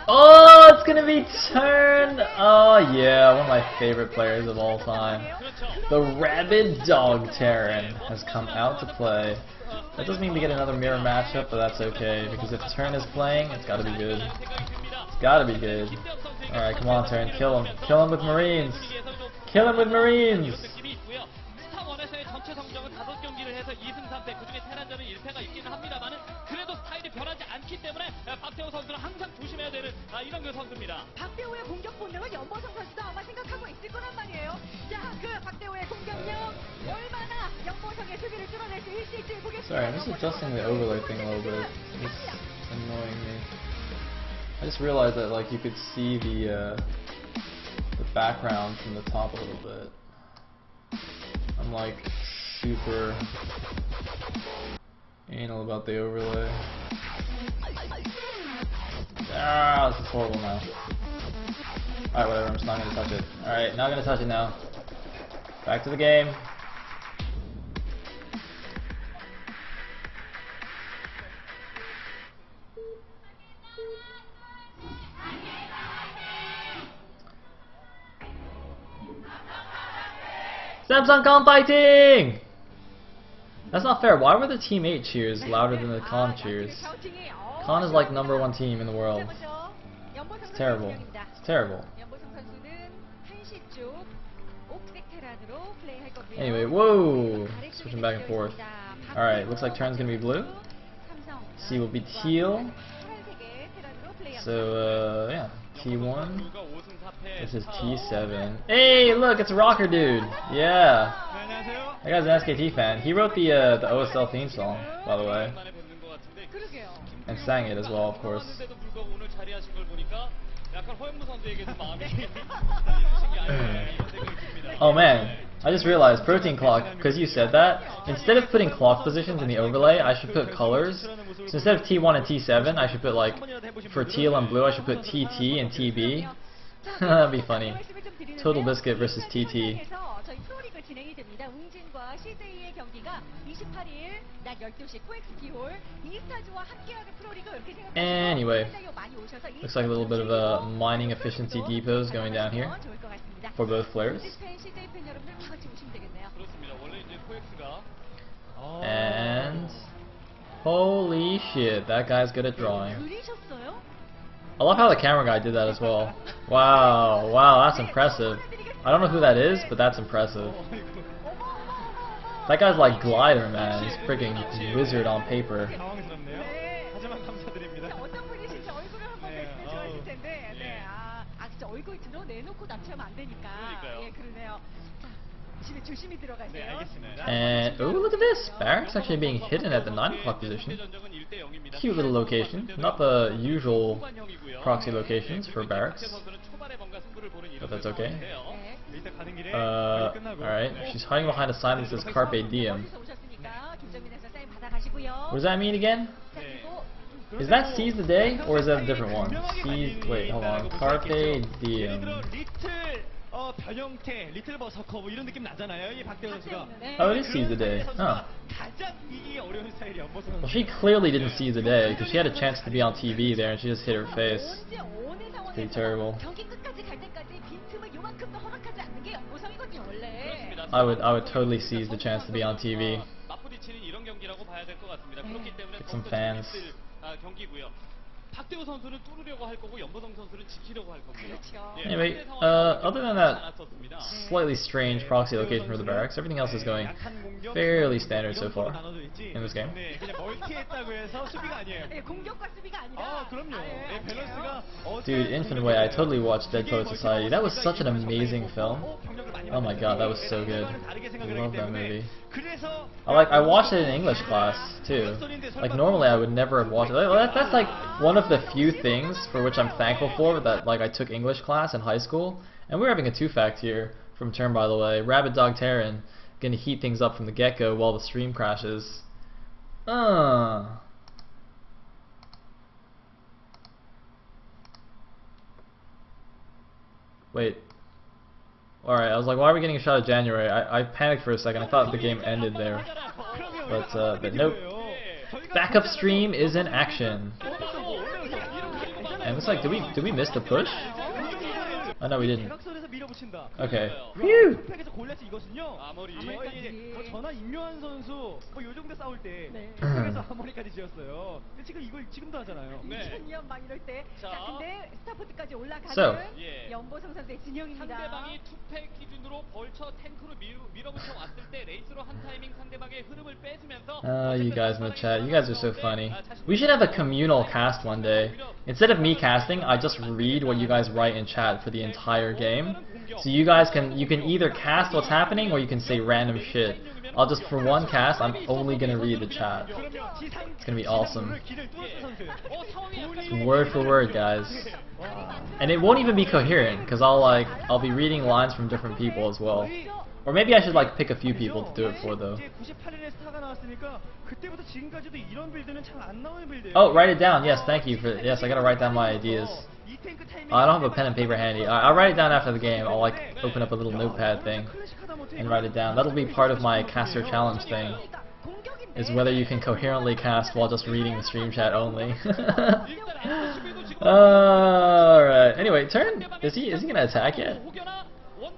Oh, it's gonna be Turn! Oh yeah, one of my favorite players of all time. The rabid dog Terran has come out to play. That doesn't mean we get another mirror matchup, but that's okay, because if Turn is playing, it's gotta be good. It's gotta be good. Alright, come on Turn, kill him. Kill him with Marines! Kill him with Marines! Sorry, I'm just adjusting the overlay thing a little bit. It's annoying me. I just realized that like you could see the background from the top a little bit. I'm like super anal about the overlay. Ah, this is horrible now. Alright, whatever, I'm just not gonna touch it. Alright, not gonna touch it now. Back to the game. Samsung Con fighting! That's not fair. Why were the Team 8 cheers louder than the Con cheers? Con is like #1 team in the world. It's terrible. It's terrible. Anyway, whoa! Switching back and forth. Alright, looks like Turn's gonna be blue. C will be teal. So, yeah. T1. This is T7. Hey, look, it's Rocker Dude. Yeah. That guy's an SKT fan. He wrote the OSL theme song, by the way. And sang it as well, of course. Oh man, I just realized, Protein Clock, because you said that, instead of putting clock positions in the overlay, I should put colors. So instead of T1 and T7, I should put like, for teal and blue, I should put TT and TB. That'd be funny. Total Biscuit versus TT. Anyway, looks like a little bit of a mining efficiency depots going down here for both players. And holy shit, that guy's good at drawing. I love how the camera guy did that as well. Wow, wow, that's impressive. I don't know who that is, but that's impressive. That guy's like Glider, man. He's freaking wizard on paper. And, oh, look at this! Barracks actually being hidden at the 9 o'clock position. Cute little location. Not the usual proxy locations for barracks. But that's okay. Alright. She's hiding behind a sign that says Carpe Diem. What does that mean again? Is that Seize the Day? Or is that a different one? Seize... Wait, hold on. Carpe Diem. Oh, it is Seize the Day. Oh. Well, she clearly didn't seize the day, because she had a chance to be on TV there and she just hit her face. It's pretty terrible. I would totally seize the chance to be on TV. Get some fans. Anyway, other than that slightly strange proxy location for the barracks, everything else is going fairly standard so far in this game. Dude, Infinite Way, I totally watched Dead Poet Society. That was such an amazing film. Oh my god, that was so good. I love that movie. I watched it in English class too. Like normally I would never have watched it. That's like one of the few things for which I'm thankful for that like I took English class in high school. And we're having a 2-fact here from Turn, by the way. Rabid Dog Terran gonna heat things up from the get-go while the stream crashes. Wait. Alright, I was like, why are we getting a shot at January? I panicked for a second. I thought the game ended there. But nope. Backup stream is in action. And looks like did we miss the push? Oh no, we didn't. 대각선에서 밀어붙인다. Okay. Phew. 팩에서 골렛이 이거든요. 아머리. 뭐 저나 임요한 선수 뭐 요 정도 싸울 때 네. 팩에서 아머리까지 지었어요. 근데 지금 이걸 지금도 하잖아요. 네. 2000년 막 이럴 때. 자. 자, 근데 스타포트까지 올라가는 So. 예. 연보성 선수의 진영입니다. 상대방이 투팩 기준으로 벌쳐 탱크로 밀어붙여 왔을 때 레이스로 한 타이밍 상대방의 흐름을 뺏으면서 You guys in the chat, you guys are so funny. We should have a communal cast one day. Instead of me casting, I just read what you guys write in chat for the entire game. So you guys can either cast what's happening or you can say random shit. I'll just for one cast, I'm only gonna read the chat. It's gonna be awesome. It's word for word, guys. And it won't even be coherent because I'll be reading lines from different people as well. Or maybe I should like pick a few people to do it for though. 98년에 스타가 나왔으니까 그때부터 지금까지도 이런 빌드는 잘 안 나오는 빌드예요. Oh, write it down. Yes, thank you for. Yes, I gotta write down my ideas. 이 탱크 타이밍 I don't have a pen and paper handy. I'll write it down after the game. I'll like open up a little notepad thing and write it down. That'll be part of my caster challenge thing. Is whether you can coherently cast while just reading the stream chat only. Alright. Anyway, turn. Is he gonna attack yet?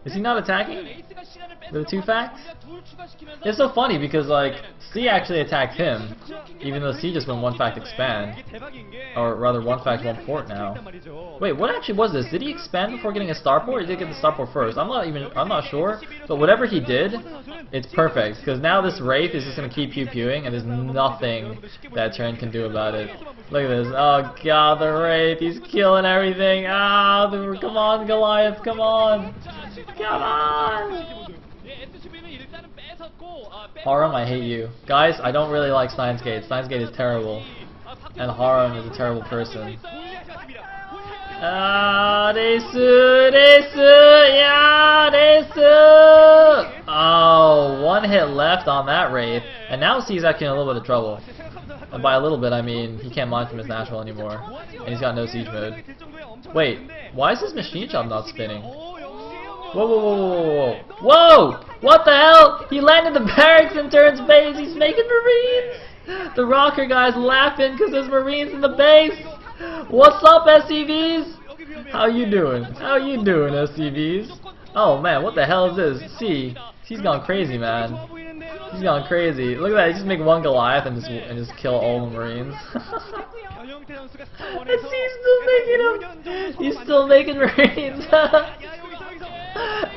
Is he not attacking? The two facts? It's so funny because like C actually attacked him, even though C just went one fact expand, or rather one fact one port now. Wait, what actually was this? Did he expand before getting a starport, or did he get the starport first? I'm not sure. But whatever he did, it's perfect because now this Wraith is just gonna keep pew-pewing, and there's nothing that Turn can do about it. Look at this. Oh god, the Wraith, he's killing everything. Ah, come on, Goliath, come on. Come on! Haram, I hate you. Guys, I don't really like Steins Gate. Steins Gate is terrible. And Haram is a terrible person. Ah, yeah, Oh, one hit left on that Wraith. And now C's actually in a little bit of trouble. And by a little bit, I mean he can't mine from his natural anymore. And he's got no siege mode. Wait, why is his machine shop not spinning? Whoa, whoa, whoa, whoa, whoa, whoa! What the hell? He landed the barracks in Turn's base. He's making Marines. The rocker guy's laughing because there's Marines in the base. What's up, SCVs? How you doing? How you doing, SCVs? Oh man, what the hell is this? See, he's gone crazy, man. He's gone crazy. Look at that. He just make one Goliath and just kill all the Marines. And he's still making them. He's still making Marines.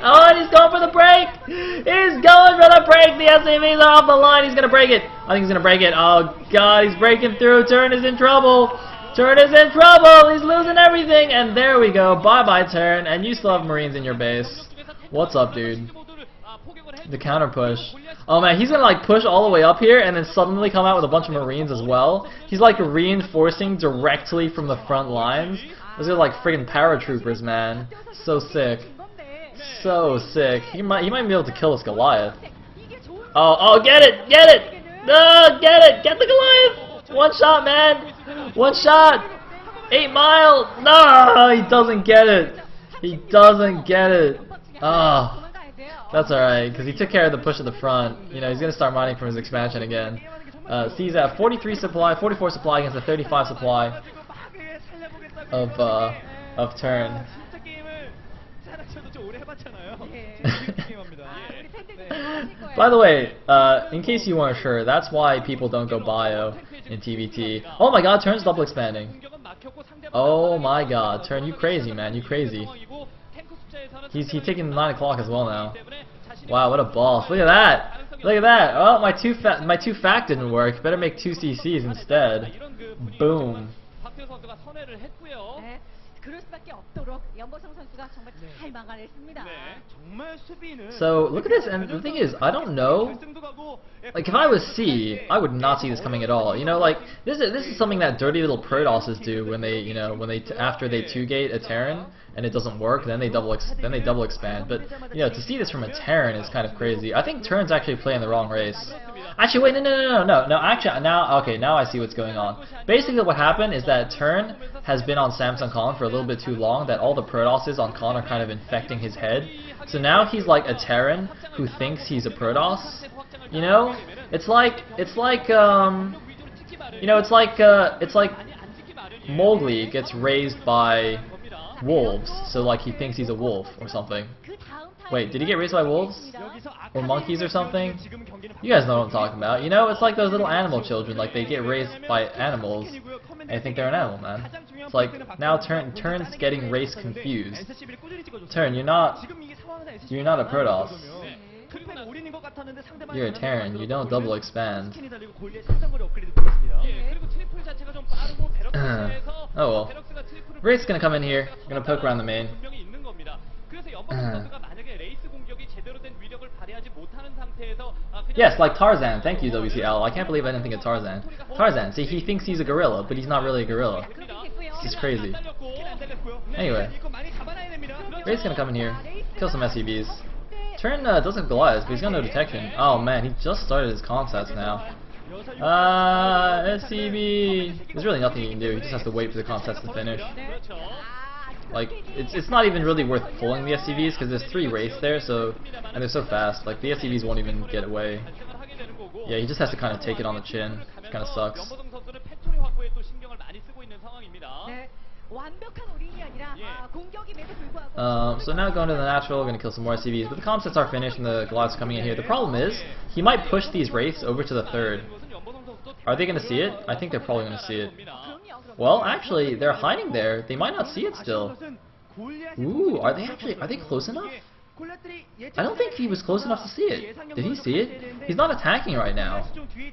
Oh, and he's going for the break! He's going for the break! The SCVs are off the line, he's gonna break it! I think he's gonna break it. Oh god, he's breaking through, Turn is in trouble! Turn is in trouble! He's losing everything! And there we go, bye-bye Turn, and you still have Marines in your base. What's up, dude? The counter push. Oh man, he's gonna like push all the way up here and then suddenly come out with a bunch of Marines as well. He's like reinforcing directly from the front lines. Those are like friggin' paratroopers, man. So sick. So sick. He might be able to kill this Goliath. Oh, get it! Get it! No, get it! Get the Goliath! One shot, man! One shot! 8 Mile! No, he doesn't get it. He doesn't get it. Oh, that's alright, because he took care of the push at the front. You know, he's going to start mining from his expansion again. C's at 43 supply, 44 supply against a 35 supply of Turn. By the way, in case you weren't sure, that's why people don't go bio in TVT. Oh my god, Turn's double expanding. Oh my god, Turn, you crazy, man, you crazy. He's taking 9 o'clock as well now. Wow, what a boss. Look at that. Look at that. Oh, my two fact didn't work. Better make 2 CCs instead. Boom. So look at this, and the thing is, I don't know. Like if I was C, I would not see this coming at all. You know, like this is something that dirty little Protosses do when they, after they 2-gate a Terran and it doesn't work, then they double expand. But you know, to see this from a Terran is kind of crazy. I think Turn's actually playing the wrong race. Actually, wait, no. Actually, now I see what's going on. Basically, what happened is that Turn has been on Samsung Khan for a little bit too long. That all the Protosses on Khan are kind of infecting his head. So now he's like a Terran who thinks he's a Protoss. You know, Mowgli gets raised by wolves, so like he thinks he's a wolf or something. Wait, did he get raised by wolves? Or monkeys or something? You guys know what I'm talking about. You know, it's like those little animal children, like they get raised by animals and they think they're an animal, man. It's like, now Turn's getting race confused. Turn, you're not a Protoss. You're a Terran, you don't double expand. Oh well. Wraith's gonna come in here, gonna poke around the main. Yes, like Tarzan. Thank you, WCL. I can't believe I didn't think of Tarzan. Tarzan, see, he thinks he's a gorilla, but he's not really a gorilla. He's crazy. Anyway, Wraith's gonna come in here, kill some SCVs. Turn does have Goliath, but he's got no detection. Oh man, he just started his concepts now. SCV. There's really nothing he can do. He just has to wait for the concepts to finish. Like, it's not even really worth pulling the SCVs because there's 3 wraiths there, so, and they're so fast. Like, the SCVs won't even get away. Yeah, he just has to kind of take it on the chin, which kind of sucks. So now going to the natural, going to kill some more SCVs, but the comp sets are finished and the Goliath's coming in here. The problem is, he might push these wraiths over to the 3rd. Are they going to see it? I think they're probably going to see it. Well, actually, they're hiding there. They might not see it still. Ooh, are they close enough? I don't think he was close enough to see it. Did he see it? He's not attacking right now.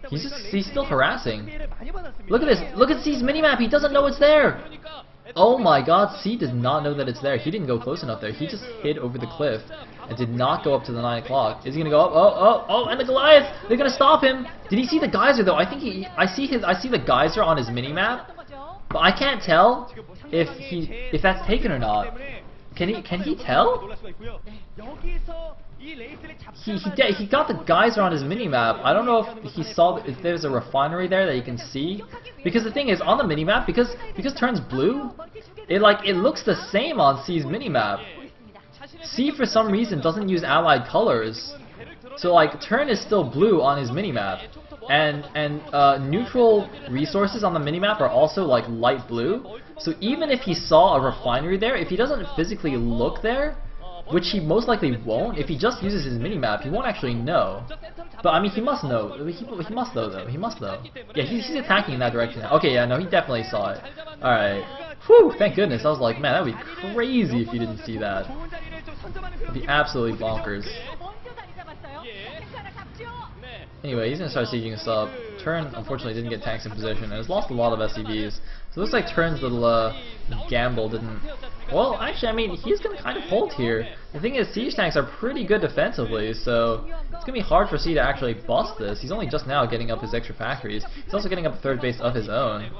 He's still harassing. Look at this. Look at C's minimap. He doesn't know it's there. Oh my god, C does not know that it's there. He didn't go close enough there. He just hid over the cliff and did not go up to the 9 o'clock. Is he gonna go up? Oh, and the Goliath! They're gonna stop him! Did he see the geyser though? I think I see the geyser on his minimap, but I can't tell if that's taken or not. Can he tell? He got the geyser on his minimap. I don't know if he saw if there's a refinery there that he can see. Because the thing is, on the minimap, because Turn's blue, it looks the same on C's minimap. C for some reason doesn't use allied colors, so like Turn is still blue on his minimap, and neutral resources on the minimap are also like light blue. So even if he saw a refinery there, if he doesn't physically look there, which he most likely won't, if he just uses his minimap, he won't actually know. But I mean, he must know. He must know though. He must know. Yeah, he's attacking in that direction now. Okay, yeah, no, he definitely saw it. All right. Whew, thank goodness. I was like, man, that would be crazy if you didn't see that. It'd be absolutely bonkers. Anyway, he's gonna start sieging us up. Turn, unfortunately, didn't get tanks in position and has lost a lot of SCVs. So it looks like Turn's little gamble didn't. Well, actually, I mean, he's gonna kind of hold here. The thing is, siege tanks are pretty good defensively, so it's gonna be hard for C to actually bust this. He's only just now getting up his extra factories. He's also getting up a 3rd base of his own.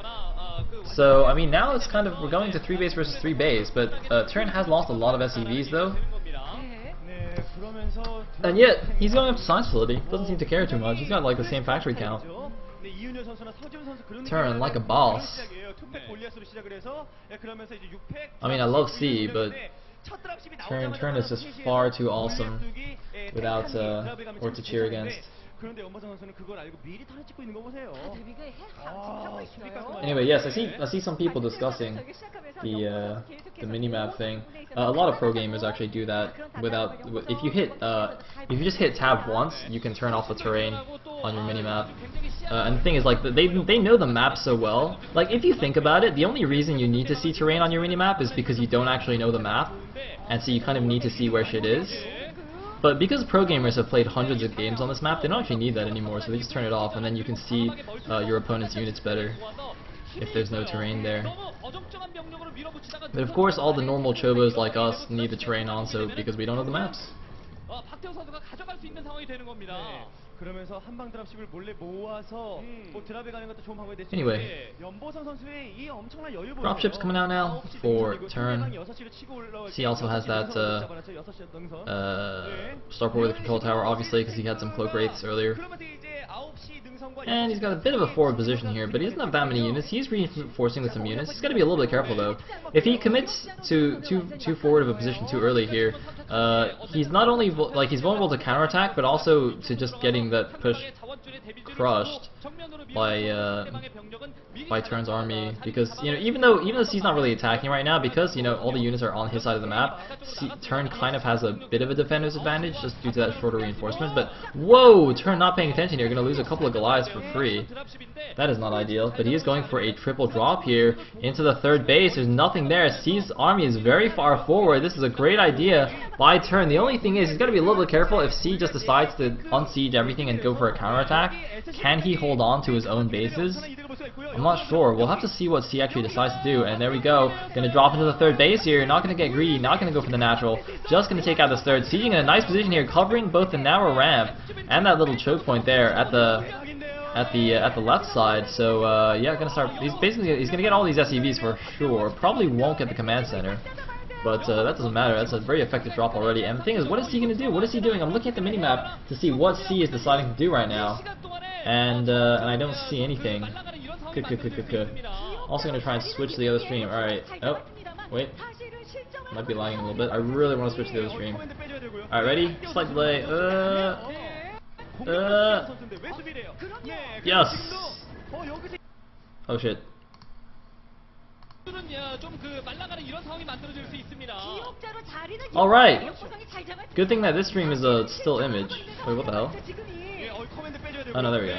So I mean, now it's kind of we're going to 3 base versus 3 base, but Turn has lost a lot of SCVs though. And yet, he's going up to science facility. Doesn't seem to care too much. He's got like the same factory count. Turn like a boss. I mean, I love C, but Turn is just far too awesome without or to cheer against. Anyway, yes, I see some people discussing the minimap thing. A lot of pro gamers actually do that without. If you just hit tab once, you can turn off the terrain on your minimap. And the thing is, like, they know the map so well. Like, if you think about it, the only reason you need to see terrain on your minimap is because you don't actually know the map, and so you kind of need to see where shit is. But because pro gamers have played hundreds of games on this map, they don't actually need that anymore, so they just turn it off, and then you can see your opponent's units better if there's no terrain there. But of course, all the normal chobos like us need the terrain on, so because we don't know the maps. Anyway, dropship's coming out now for Turn. C also has that starport with the control tower, obviously, because he had some cloak wraiths earlier. And he's got a bit of a forward position here, but he doesn't have that many units. He's reinforcing with some units. He's got to be a little bit careful though. If he commits to too forward of a position too early here, he's not only he's vulnerable to counterattack, but also to just getting that push crushed by Turn's army. Because even though C's not really attacking right now, because all the units are on his side of the map, Turn kind of has a bit of a defender's advantage just due to that shorter reinforcement. But whoa, Turn not paying attention here, going to lose a couple of Goliaths for free. That is not ideal, but he is going for a triple drop here into the third base. There's nothing there. C's army is very far forward. This is a great idea by Turn. The only thing is he's got to be a little bit careful if C just decides to unsiege everything and go for a counterattack. Can he hold on to his own bases? I'm not sure. We'll have to see what C actually decides to do. And there we go. Gonna drop into the third base here. Not gonna get greedy. Not gonna go for the natural. Just gonna take out this third. Sieging in a nice position here, covering both the narrow ramp and that little choke point there at the left side. So yeah, gonna start. He's gonna get all these SCVs for sure. Probably won't get the command center. But that doesn't matter. That's a very effective drop already. And the thing is, what is he going to do? What is he doing? I'm looking at the minimap to see what C is deciding to do right now. And I don't see anything. Also going to try and switch to the other stream. Alright. Oh, wait. Might be lagging a little bit. I really want to switch to the other stream. Alright, ready? Slight delay. Yes! Oh shit. Alright! Good thing that this stream is a still image. Wait, what the hell? Oh no, there we go.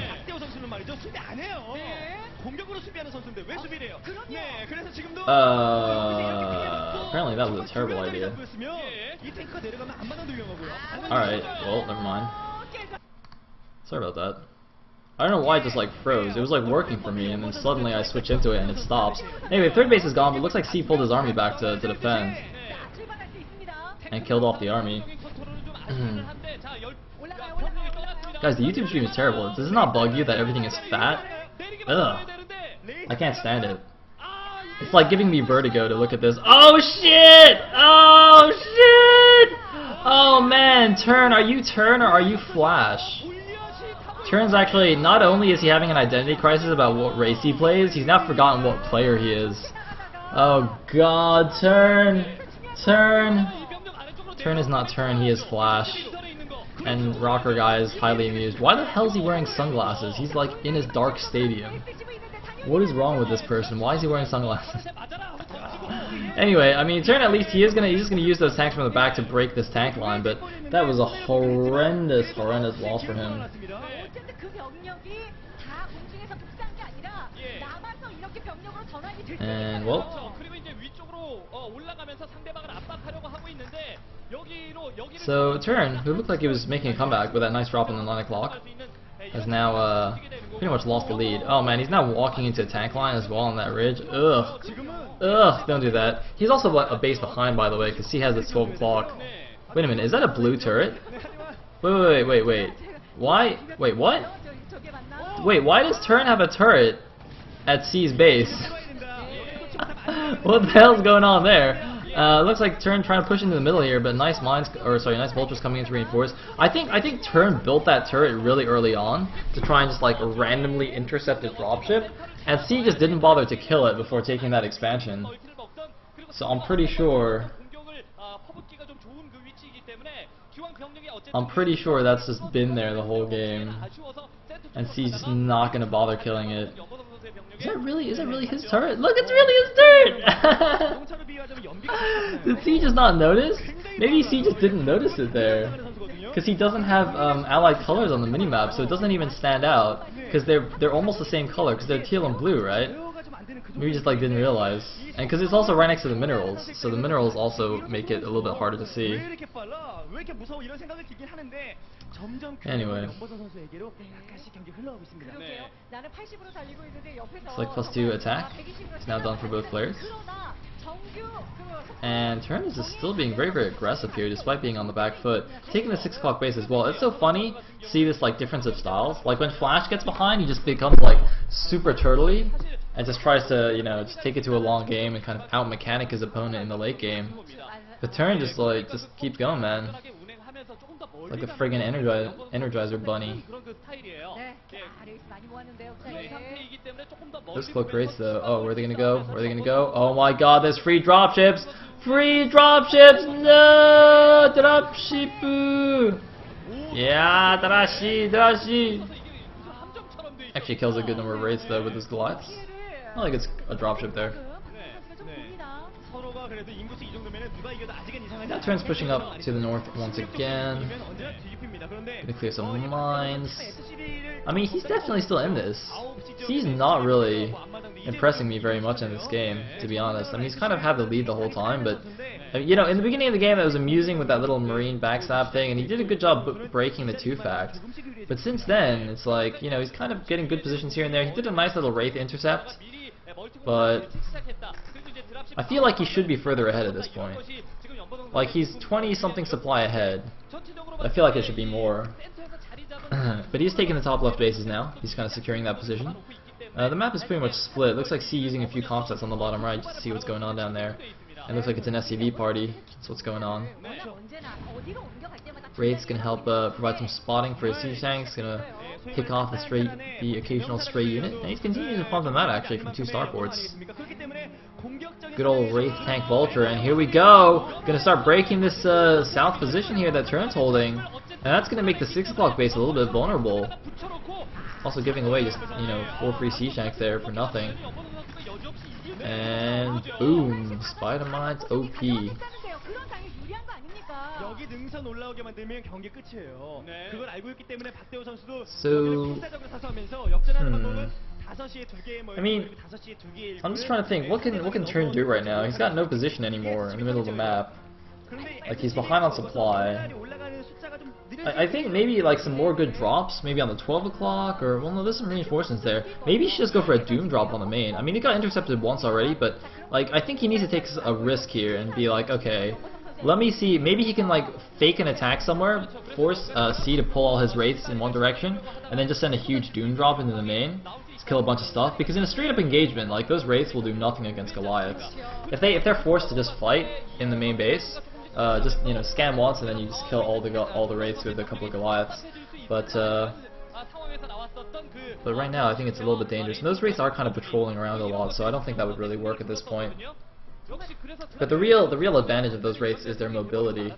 Apparently that was a terrible idea. Alright, well, never mind. Sorry about that. I don't know why it just froze. It was working for me, and then suddenly I switch into it and it stops. Anyway, third base is gone, but it looks like C pulled his army back to defend. And killed off the army. Guys, the YouTube stream is terrible. Does this not bug you that everything is fat? Ugh. I can't stand it. It's like giving me vertigo to look at this. Oh shit! Oh shit! Oh man, Turn, are you Turn or are you Flash? Turn's actually, not only is he having an identity crisis about what race he plays, he's now forgotten what player he is. Oh god, Turn! Turn is not Turn, he is Flash. And Rocker Guy is highly amused. Why the hell is he wearing sunglasses? He's in his dark stadium. What is wrong with this person? Why is he wearing sunglasses? Anyway, I mean, Turn at least he's just gonna use those tanks from the back to break this tank line, but that was a horrendous loss for him. And well, so Turn, who looked like he was making a comeback with that nice drop in the 9 o'clock, has now pretty much lost the lead. Oh man, he's now walking into a tank line as well on that ridge. Ugh. Ugh, don't do that. He's also a base behind, by the way, because he has this 12 o'clock. Wait a minute, is that a blue turret? Wait. Why? Wait, what? Wait, why does Turn have a turret at C's base? What the hell's going on there? Looks like Turn trying to push into the middle here, but nice nice vultures coming in to reinforce. I think Turn built that turret really early on to try and just randomly intercept his dropship, and C just didn't bother to kill it before taking that expansion. So I'm pretty sure that's just been there the whole game, and C's just not gonna bother killing it. Is that really his turret? Look, it's really his turret! Did C just not notice? Maybe C just didn't notice it there. Because he doesn't have allied colors on the minimap, so it doesn't even stand out. Because they're almost the same color, because they're teal and blue, right? Maybe just didn't realize. And because it's also right next to the minerals, so the minerals also make it a little bit harder to see. Anyway. It's +2 attack. It's now done for both players. And Turn is still being very aggressive here, despite being on the back foot. Taking the 6 o'clock base as well. It's so funny to see this difference of styles. When Flash gets behind, he just becomes super turtley and just tries to just take it to a long game and kind of out mechanic his opponent in the late game. But Turn just keeps going, man. Like a friggin' Energizer bunny. 그런 그 스타일이에요. 네. 자, 레이스 많이 모았는데요. 자, 이 예. 상태이기 때문에 조금 더 Those 멀리 look great 보면서 though. Oh, where are they gonna go? Where are they gonna go? Oh my god, there's free dropships! Free dropships! No! Dropship! Yeah, Darashi! Actually kills a good number of wraiths though with his Goliaths. Not like it's a dropship there. 서로가 그래도 인구수 이 정도면은 누가 이겨도 아직은 이상하지 That turn's pushing up to the north once again. 언제나 뒤집힙니다. 그런데 Gonna clear some mines. I mean, he's definitely still in this. He's not really impressing me very much in this game, to be honest. I mean, he's kind of had the lead the whole time, but you know, in the beginning of the game, it was amusing with that little marine backstab thing, and he did a good job breaking the two-fact. But since then, it's like, you know, he's kind of getting good positions here and there. He did a nice little wraith intercept, but I feel like he should be further ahead at this point. Like, he's 20-something supply ahead. I feel like it should be more. But he's taking the top left bases now. He's kind of securing that position. The map is pretty much split. It looks like C using a few comp sets on the bottom right just to see what's going on down there. It looks like it's an SCV party. That's what's going on. Wraith's gonna help provide some spotting for his siege tanks. Gonna pick off the occasional stray unit, and he's continuing to pump them out actually from 2 starports. Good old Wraith tank Vulture, and here we go. Gonna start breaking this south position here that Turn's holding, and that's gonna make the 6 o'clock base a little bit vulnerable. Also giving away just, you know, 4 free siege tanks there for nothing. And boom, Spider Mine's OP. 여기 능선 올라오게 만들면 경기 끝이에요. 그걸 알고 있기 때문에 박대호 선수도 So, 필사적으로 사수하면서 역전하는 방법은 5시에 2개의 I mean, 5시에 2개의 I'm just trying to think, what can Turn do right now? He's got no position anymore in the middle of the map. Like, he's behind on supply. I think maybe like some more good drops, maybe on the 12 o'clock, or, well no, there's some reinforcements there. Maybe he should just go for a Doom drop on the main. I mean, he got intercepted once already, but like, I think he needs to take a risk here and be like, okay, let me see, maybe he can like fake an attack somewhere, force C to pull all his wraiths in one direction, and then just send a huge Doom drop into the main, just kill a bunch of stuff, because in a straight up engagement, like, those wraiths will do nothing against Goliaths. If they're forced to just fight in the main base, just, you know, scan once and then you just kill all the wraiths with a couple of Goliaths. But right now I think it's a little bit dangerous. And those wraiths are kind of patrolling around a lot, so I don't think that would really work at this point. But the real advantage of those wraiths is their mobility.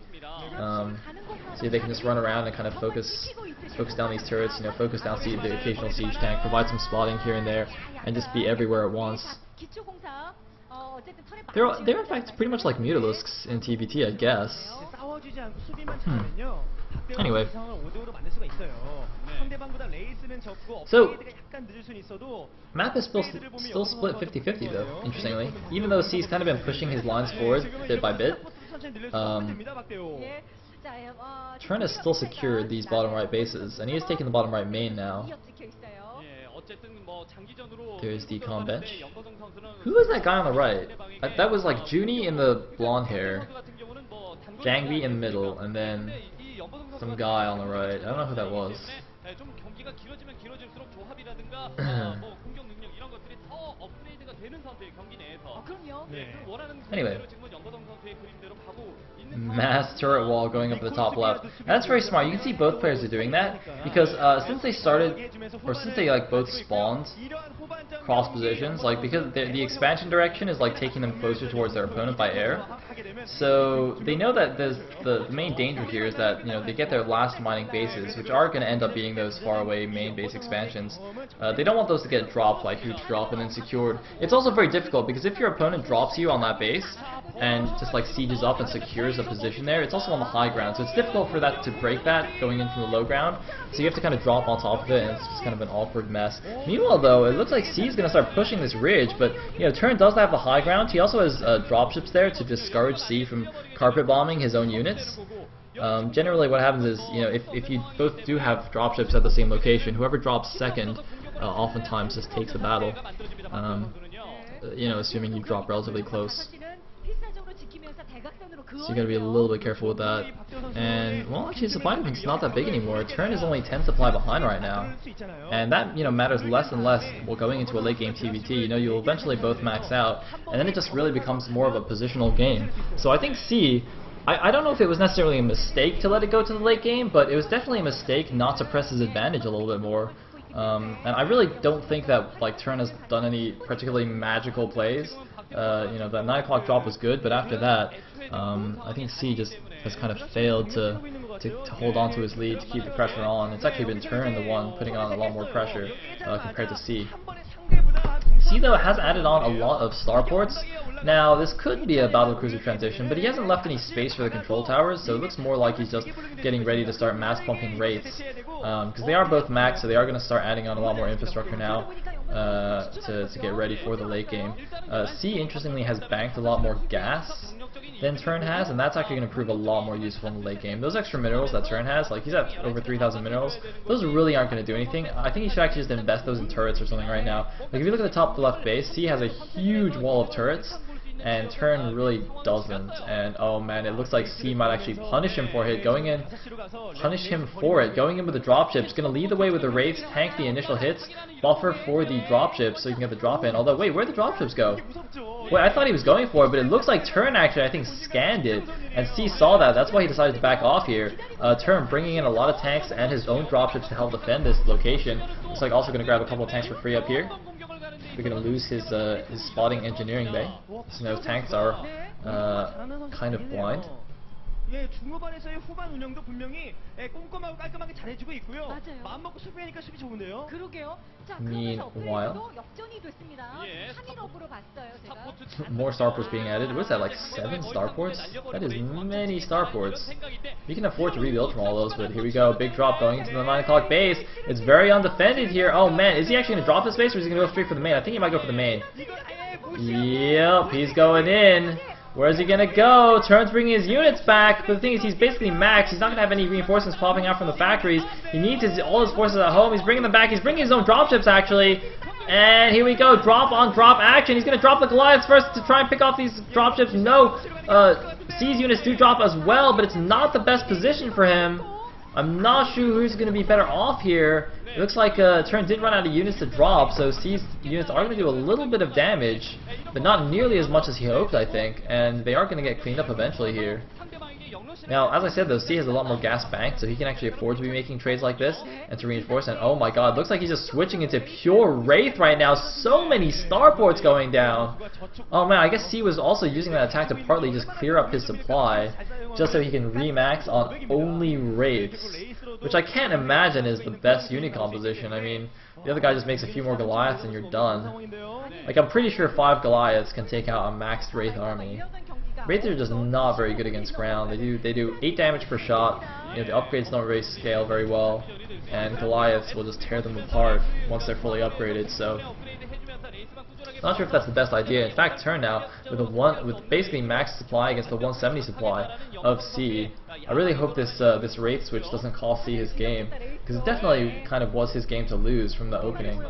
So they can just run around and kind of focus down these turrets, you know, focus down the occasional siege tank, provide some spotting here and there, and just be everywhere at once. They're in fact pretty much like Mutalisks in TVT, I guess. Anyway. So, map is still split 50-50 though, interestingly. Even though C's kind of been pushing his lines forward bit by bit, Trent has still secured these bottom right bases, and he is taking the bottom right main now. There's the comm bench. Who is that guy on the right? That was like Junie in the blonde hair, Jangbi in the middle, and then some guy on the right. I don't know who that was. Anyway, mass turret wall going up the top left. And that's very smart. You can see both players are doing that because since they started, or since they like both spawned cross positions, like because the expansion direction is like taking them closer towards their opponent by air. So they know that the main danger here is that, you know, they get their last mining bases, which are going to end up being those far away main base expansions. They don't want those to get dropped, like huge drop and then secured. It's also very difficult because if your opponent drops you on that base and just like sieges up and secures a position there, it's also on the high ground, so it's difficult for that to break that going in from the low ground. So you have to kind of drop on top of it, and it's just kind of an awkward mess. Meanwhile, though, it looks like C is going to start pushing this ridge, but you know, Turn does have the high ground. He also has dropships there to discourage C from carpet bombing his own units. Generally, what happens is, you know, if you both do have dropships at the same location, whoever drops second oftentimes just takes the battle. You know, assuming you drop relatively close. So you gotta be a little bit careful with that. And, well, actually, supply difference is not that big anymore. Turn is only 10 supply behind right now. And that, you know, matters less and less while going into a late game TVT. You know, you'll eventually both max out, and then it just really becomes more of a positional game. So I think C, I don't know if it was necessarily a mistake to let it go to the late game, but it was definitely a mistake not to press his advantage a little bit more. And I really don't think that like Turn has done any particularly magical plays. You know, that 9 o'clock drop was good, but after that, I think C just has kind of failed to hold on to his lead, to keep the pressure on. It's actually been Turn the one putting on a lot more pressure compared to C. C though has added on a lot of starports. Now this could be a battle cruiser transition, but he hasn't left any space for the control towers, so it looks more like he's just getting ready to start mass pumping Wraiths. Because they are both max, so they are going to start adding on a lot more infrastructure now to get ready for the late game. C interestingly has banked a lot more gas than Turn has, and that's actually going to prove a lot more useful in the late game. Those extra minerals that Turn has, like he's at over 3,000 minerals, those really aren't going to do anything. I think he should actually just invest those in turrets or something right now. Like if you look at the top left base, C has a huge wall of turrets, and Turn really doesn't. And oh man, it looks like C might actually punish him for it, going in with the dropships. Gonna lead the way with the Wraiths, tank the initial hits, buffer for the dropships so you can get the drop in. Although wait, where'd the dropships go? Wait, I thought he was going for it, but it looks like Turn actually I think scanned it, and C saw that. That's why he decided to back off here. Turn bringing in a lot of tanks and his own dropships to help defend this location. Looks like also gonna grab a couple of tanks for free up here. We're going to lose his spotting engineering bay. So now tanks are kind of blind. 예, 중후반에서의 후반 운영도 분명히 꼼꼼하고 깔끔하게 잘해주고 있고요. 마음 먹고 수비하니까 수비 좋은데요. 그러게요. 자, 그러면서 Meanwhile, 역전이 됐습니다. 3-1업으로 봤어요, 제가. more starports being added. What's that, like 7 starports? That is many starports. You can afford to rebuild from all those, but here we go. Big drop going into the 9 o'clock base. It's very undefended here. Oh man, is he actually going to drop this base or is he going to go straight for the main? I think he might go for the main. Yep, he's going in. Where's he gonna go? Turn's bringing his units back, but the thing is he's basically max. He's not gonna have any reinforcements popping out from the factories. He needs all his forces at home. He's bringing them back. He's bringing his own dropships actually. And here we go, drop on drop action. He's gonna drop the Goliaths first to try and pick off these dropships. No, C's units do drop as well, but it's not the best position for him. I'm not sure who's going to be better off here. It looks like Turn did run out of units to drop, so C's units are going to do a little bit of damage, but not nearly as much as he hoped, I think, and they are going to get cleaned up eventually here. Now, as I said though, C has a lot more gas banked, so he can actually afford to be making trades like this and to reinforce, and oh my god, looks like he's just switching into pure Wraith right now. So many starports going down. Oh man, I guess C was also using that attack to partly just clear up his supply, just so he can remax on only Wraiths, which I can't imagine is the best unit composition. I mean, the other guy just makes a few more Goliaths and you're done. Like, I'm pretty sure 5 Goliaths can take out a maxed Wraith army. Wraiths are just not very good against ground. They do 8 damage per shot. You know, the upgrades don't really scale very well, and Goliaths will just tear them apart once they're fully upgraded. So, not sure if that's the best idea. In fact, Turn now with basically max supply against the 170 supply of C. I really hope this Wraith switch doesn't cost C his game, because it definitely kind of was his game to lose from the opening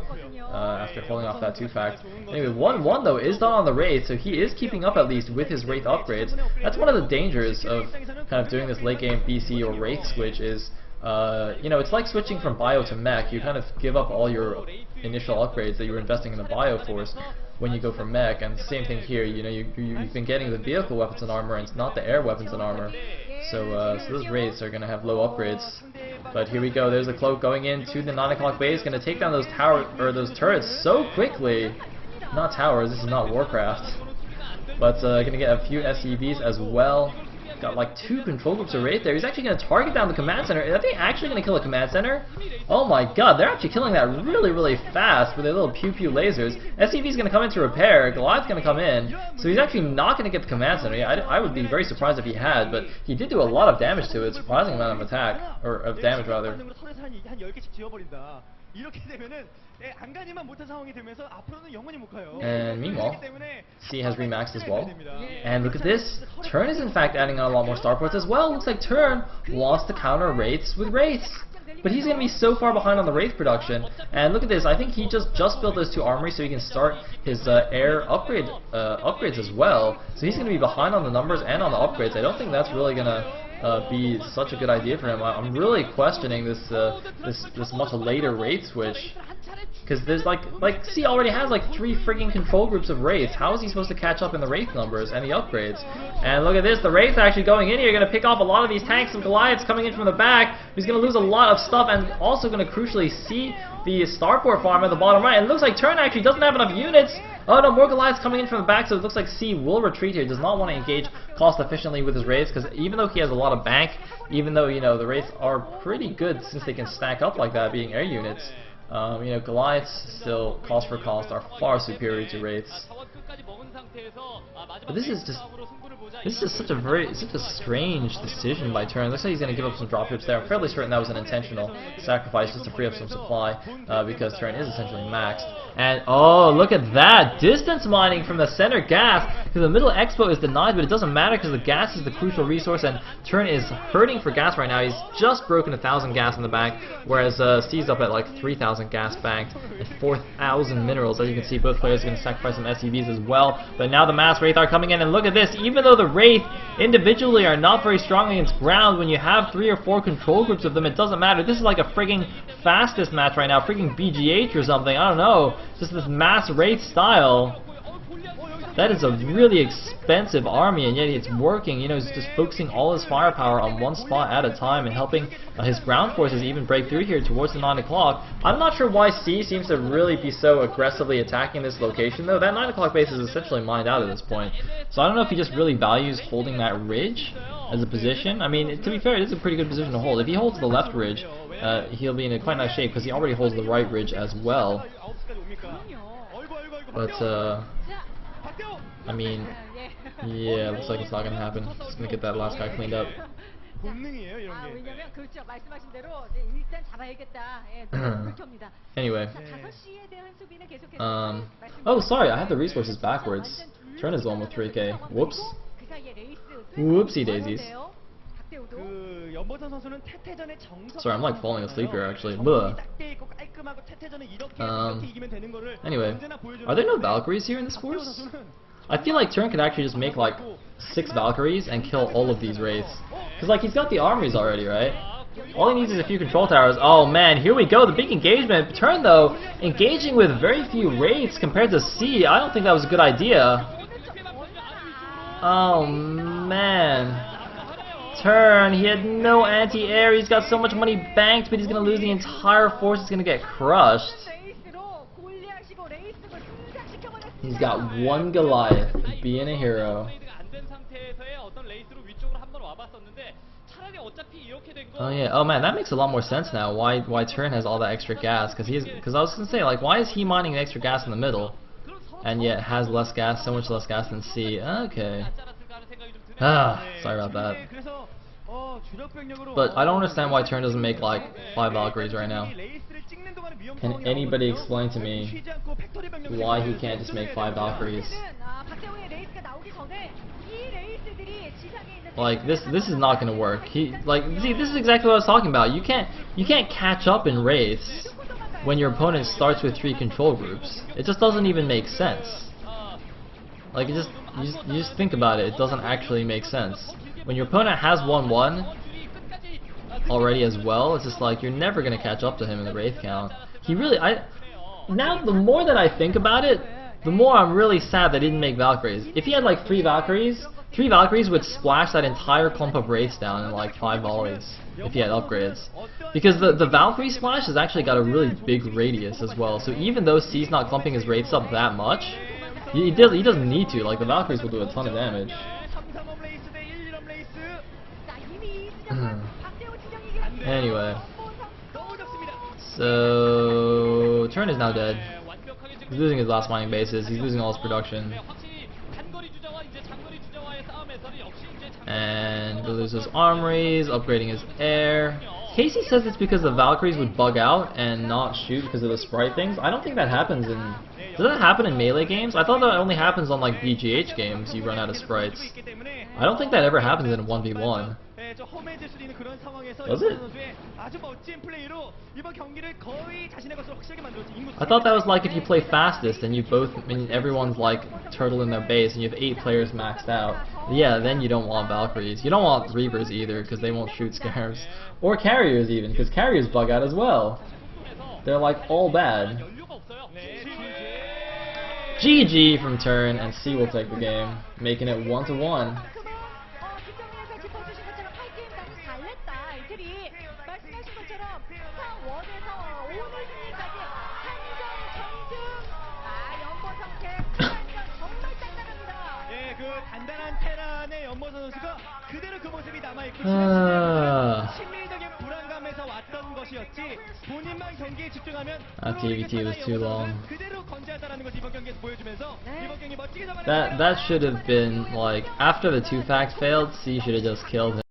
after pulling off that 2-fact. Anyway, 1-1 though is done on the Wraith, so he is keeping up at least with his Wraith upgrades. That's one of the dangers of kind of doing this late game BC or Wraith switch is, you know, it's like switching from bio to mech. You kind of give up all your initial upgrades that you were investing in the bio force when you go for mech, and same thing here. You know, you've been getting the vehicle weapons and armor, and it's not the air weapons and armor. So those Wraiths are going to have low upgrades. But here we go. There's a cloak going into the 9 o'clock base, going to take down those those turrets so quickly. Not towers. This is not Warcraft. But going to get a few SCVs as well. Got like 2 control groups of Wraith there. He's actually going to target down the command center. Are they actually going to kill a command center? Oh my god, they're actually killing that really, really fast with their little pew-pew lasers. SCV's going to come in to repair. Goliath's going to come in. So he's actually not going to get the command center. Yeah, I would be very surprised if he had, but he did do a lot of damage to it. Surprising amount of attack, or of damage rather. And meanwhile, C has remaxed as well. And look at this. Turn is in fact adding on a lot more starports as well. Looks like Turn wants to counter Wraiths with Wraiths. But he's going to be so far behind on the Wraith production. And look at this. I think he just built those 2 armories so he can start his air upgrades as well. So he's going to be behind on the numbers and on the upgrades. I don't think that's really going to be such a good idea for him. I'm really questioning this much later Wraith switch. Because there's like C already has like 3 freaking control groups of Wraiths. How is he supposed to catch up in the Wraith numbers and the upgrades? And look at this, the Wraiths are actually going in here, going to pick off a lot of these tanks and Goliaths coming in from the back. He's going to lose a lot of stuff and also going to crucially see the starport farm at the bottom right. And it looks like Turn actually doesn't have enough units. Oh no, more Goliaths coming in from the back, so it looks like C will retreat here. Does not want to engage cost efficiently with his Wraiths, because even though he has a lot of bank, even though, you know, the Wraiths are pretty good since they can stack up like that, being air units, you know, Goliaths still, cost for cost, are far superior to Wraiths. But this is such a strange decision by Turn. Looks like he's going to give up some dropships there. I'm fairly certain that was an intentional sacrifice just to free up some supply, because Turn is essentially maxed. And oh, look at that! Distance mining from the center gas, because the middle expo is denied, but it doesn't matter because the gas is the crucial resource, and Turn is hurting for gas right now. He's just broken 1,000 gas in the bank, whereas C's up at like 3,000 gas banked and 4,000 minerals. As you can see, both players are going to sacrifice some SCVs as well. But now the mass Wraith are coming in, and look at this! Even though the Wraith individually are not very strong against ground, when you have 3 or 4 control groups of them, it doesn't matter. This is like a frigging fastest match right now, frigging BGH or something, I don't know. Just this mass Wraith style. That is a really expensive army, and yet it's working. You know, he's just focusing all his firepower on one spot at a time and helping his ground forces even break through here towards the 9 o'clock. I'm not sure why C seems to really be so aggressively attacking this location, though. That 9 o'clock base is essentially mined out at this point. So I don't know if he just really values holding that ridge as a position. I mean, to be fair, it is a pretty good position to hold. If he holds the left ridge, he'll be in a quite nice shape because he already holds the right ridge as well. But, I mean, yeah, looks like it's not going to happen. Just going to get that last guy cleaned up. Anyway. Oh, sorry, I have the resources backwards. Turn is one with 3k. Whoops. Whoopsie daisies. Sorry, I'm like falling asleep here actually. Anyway, are there no Valkyries here in this force? I feel like Turn could actually just make like 6 Valkyries and kill all of these Wraiths. Because like he's got the armories already, right? All he needs is a few control towers. Oh man, here we go, the big engagement. Turn though, engaging with very few Wraiths compared to C, I don't think that was a good idea. Oh man. Turn, he had no anti-air, he's got so much money banked, but he's going to lose the entire force, he's going to get crushed. He's got 1 Goliath, being a hero. Oh yeah, oh man, that makes a lot more sense now, why Turn has all that extra gas, because I was going to say, like, why is he mining the extra gas in the middle, and yet has less gas, so much less gas than C? Okay. Ah, sorry about that. But I don't understand why Turn doesn't make like 5 Valkyries right now. Can anybody explain to me why he can't just make 5 Valkyries? Like this is not gonna work. See, this is exactly what I was talking about. You can't catch up in Wraiths when your opponent starts with 3 control groups. It just doesn't even make sense. Like you just think about it. It doesn't actually make sense. When your opponent has 1-1 already as well, it's just like you're never gonna catch up to him in the Wraith count. Now the more that I think about it, the more I'm really sad that he didn't make Valkyries. If he had like 3 Valkyries would splash that entire clump of Wraiths down in like 5 volleys if he had upgrades. Because the Valkyrie splash has actually got a really big radius as well. So even though C's not clumping his Wraiths up that much, he doesn't need to. Like the Valkyries will do a ton of damage. Anyway, so Turn is now dead. He's losing his last mining bases. He's losing all his production, and he loses his armories, upgrading his air. Casey says it's because the Valkyries would bug out and not shoot because of the sprite things. I don't think that happens in... Does that happen in melee games? I thought that only happens on like BGH games, you run out of sprites. I don't think that ever happens in a 1v1. Does it? I thought that was like if you play fastest and everyone's like turtle in their base and you have 8 players maxed out. Yeah, then you don't want Valkyries. You don't want Reavers either because they won't shoot Scarabs. Or Carriers even, because Carriers bug out as well. They're like all bad. 연료가 없어요. 네, GG from turn, and C will take the game, making it 1-1. 김정민에서 짚어주신 것처럼 8게임까지 잘 냈다. 이들이 말씀하신 것처럼 4-1에서 오늘 승리까지 한정전승. 연보 상태 정말 단단합니다. 예, 그 단단한 테란의 연보선 선수가 그대로 그 모습이 남아있고 Ah. 심리적인 불안감에서 왔던 것이었지 본인만 경기에 집중하면 TVT was too long. 그대로 건재하다라는 것을 이번 경기에서 보여주면서 이번 경기 멋지게 잡아냈습니다. That should have been like after the 2-fact failed, C should have just killed him.